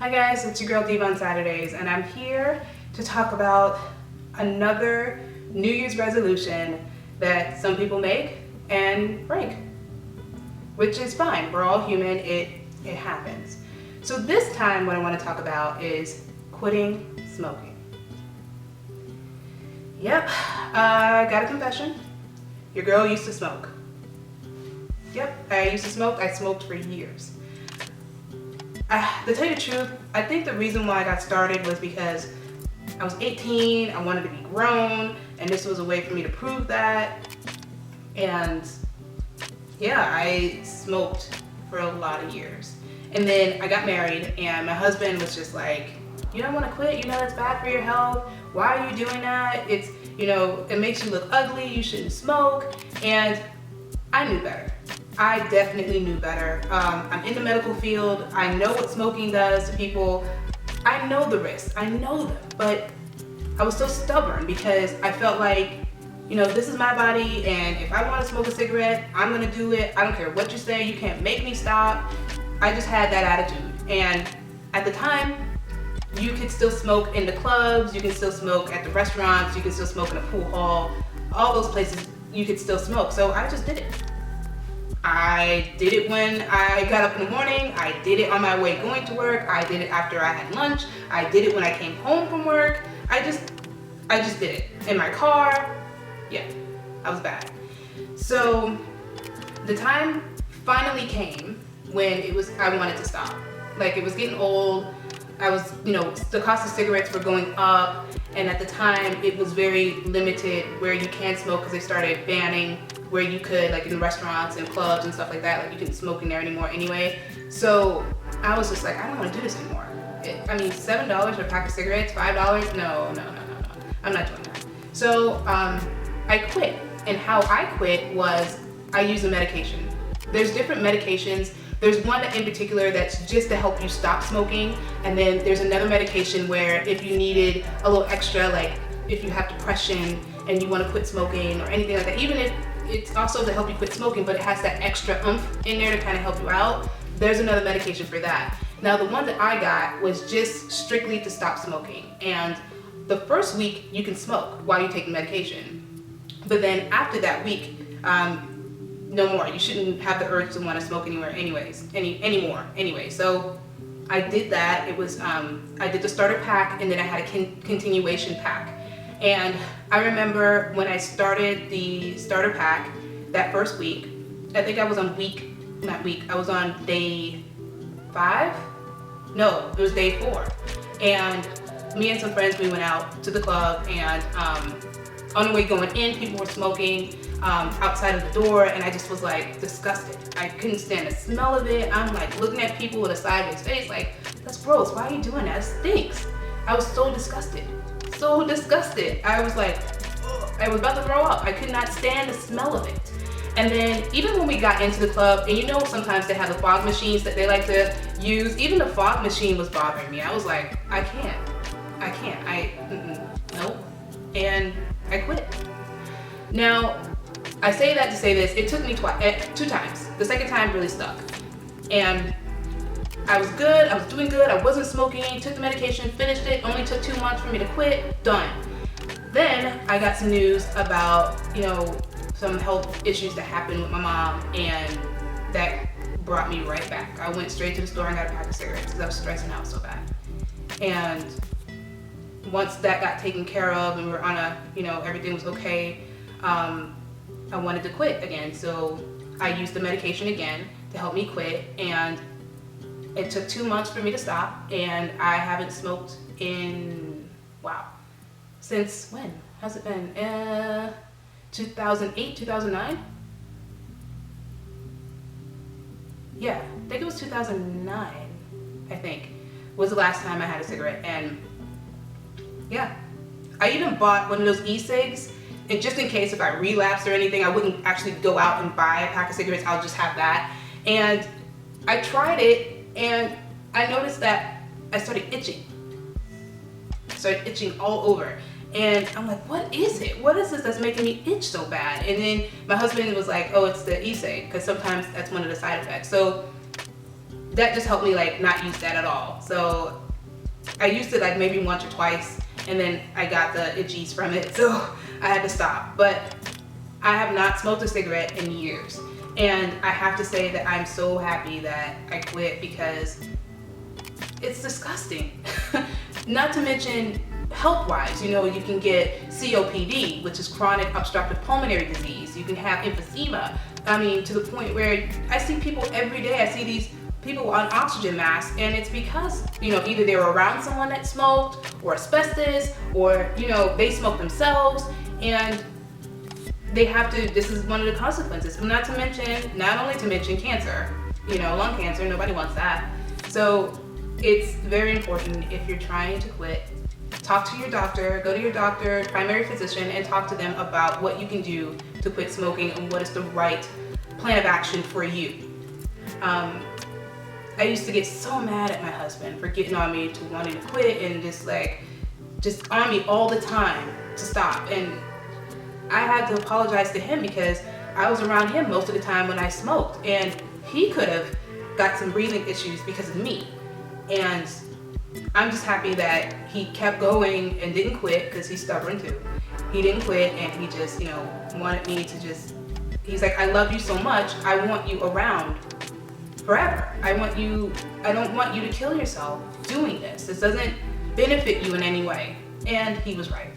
Hi guys, it's your girl Diva on Saturdays, and I'm here to talk about another New Year's resolution that some people make and break, which is fine. We're all human, it happens. So this time what I want to talk about is quitting smoking. Yep, I got a confession. Your girl used to smoke. Yep, I used to smoke. I smoked for years. To tell you the truth, I think the reason why I got started was because I was 18, I wanted to be grown, and this was a way for me to prove that. And yeah, I smoked for a lot of years. And then I got married, and my husband was just like, you don't want to quit, you know that's bad for your health, why are you doing that? It's, you know, it makes you look ugly, you shouldn't smoke. And I knew better. I definitely knew better. I'm in the medical field. I know what smoking does to people. I know the risks. I know them. But I was so stubborn because I felt like, you know, this is my body, and if I want to smoke a cigarette, I'm going to do it. I don't care what you say. You can't make me stop. I just had that attitude. And at the time, you could still smoke in the clubs. You can still smoke at the restaurants. You can still smoke in a pool hall. All those places you could still smoke. So I just did it. I did it when I got up in the morning. I did it on my way going to work. I did it after I had lunch. I did it when I came home from work. I just did it in my car. Yeah, I was bad. So the time finally came when I wanted to stop. Like, it was getting old. I was, you know, the cost of cigarettes were going up, and at the time it was very limited where you can smoke because they started banning where you could, like in restaurants and clubs and stuff like that, like you couldn't smoke in there anymore anyway. So I was just like, I don't want to do this anymore. I mean, $7 for a pack of cigarettes, $5? No. I'm not doing that. So I quit. And how I quit was I used a medication. There's different medications. There's one in particular that's just to help you stop smoking. And then there's another medication where if you needed a little extra, like if you have depression and you want to quit smoking or anything like that, even if it's also to help you quit smoking, but it has that extra oomph in there to kind of help you out, there's another medication for that. Now, the one that I got was just strictly to stop smoking. And the first week you can smoke while you take the medication. But then after that week, no more. You shouldn't have the urge to want to smoke anymore anymore. Anyway, so I did that. It was, I did the starter pack, and then I had a continuation pack. And I remember when I started the starter pack that first week, I think I was on I was on day 5? No, it was day 4. And me and some friends, we went out to the club, and on the way going in, people were smoking outside of the door, and I just was like disgusted. I couldn't stand the smell of it. I'm like looking at people with a sideways face like, that's gross, why are you doing that? It stinks. I was so disgusted. So disgusted. I was like, ugh. I was about to throw up. I could not stand the smell of it. And then even when we got into the club, and you know sometimes they have the fog machines that they like to use, even the fog machine was bothering me. I was like, I can't, nope. And I quit. Now, I say that to say this, it took me 2 times. The second time really stuck. And I was good, I was doing good, I wasn't smoking, took the medication, finished it, only took 2 months for me to quit, done. Then I got some news about, you know, some health issues that happened with my mom, and that brought me right back. I went straight to the store and got a pack of cigarettes because I was stressing out so bad. And once that got taken care of and we were on a, you know, everything was okay, I wanted to quit again. So I used the medication again to help me quit, and it took 2 months for me to stop, and I haven't smoked in, wow, since when? Has it been 2008, 2009? Yeah, I think it was 2009, I think, was the last time I had a cigarette. And yeah, I even bought one of those e-cigs, and just in case if I relapsed or anything, I wouldn't actually go out and buy a pack of cigarettes, I'll just have that. And I tried it, and I noticed that I started itching. I started itching all over. And I'm like, what is it? What is this that's making me itch so bad? And then my husband was like, oh, it's the e-cig, because sometimes that's one of the side effects. So that just helped me like not use that at all. So I used it like maybe once or twice, and then I got the itchies from it, so I had to stop. But I have not smoked a cigarette in years, and I have to say that I'm so happy that I quit, because it's disgusting. Not to mention health-wise, you know, you can get COPD, which is chronic obstructive pulmonary disease. You can have emphysema. I mean, to the point where I see people every day. I see these people on oxygen masks, and it's because, you know, either they were around someone that smoked, or asbestos, or, you know, they smoke themselves, and they have to, this is one of the consequences. Not only to mention cancer, you know, lung cancer, nobody wants that. So it's very important, if you're trying to quit, talk to your doctor, go to your doctor, primary physician, and talk to them about what you can do to quit smoking and what is the right plan of action for you. I used to get so mad at my husband for getting on me to wanting to quit, and just on me all the time to stop. And I had to apologize to him, because I was around him most of the time when I smoked, and he could have got some breathing issues because of me. And I'm just happy that he kept going and didn't quit, because he's stubborn too. He didn't quit, and he just, you know, wanted me to just, he's like, I love you so much, I want you around forever. I don't want you to kill yourself doing this. This doesn't benefit you in any way. And he was right.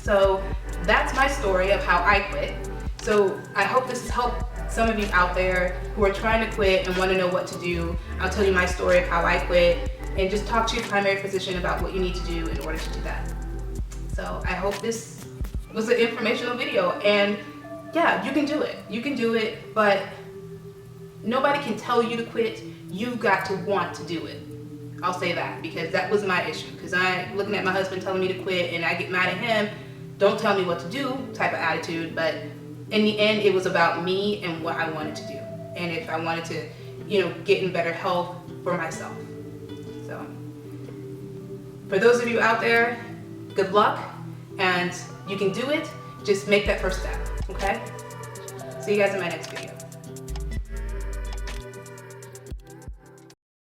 So that's my story of how I quit. So I hope this has helped some of you out there who are trying to quit and want to know what to do. I'll tell you my story of how I quit, and just talk to your primary physician about what you need to do in order to do that. So I hope this was an informational video, and yeah, you can do it. You can do it, but nobody can tell you to quit. You got to want to do it. I'll say that, because that was my issue. Because I looking at my husband telling me to quit, and I get mad at him, don't tell me what to do type of attitude. But in the end, it was about me and what I wanted to do, and if I wanted to, you know, get in better health for myself. So for those of you out there, good luck, and you can do it. Just make that first step, okay? See you guys in my next video.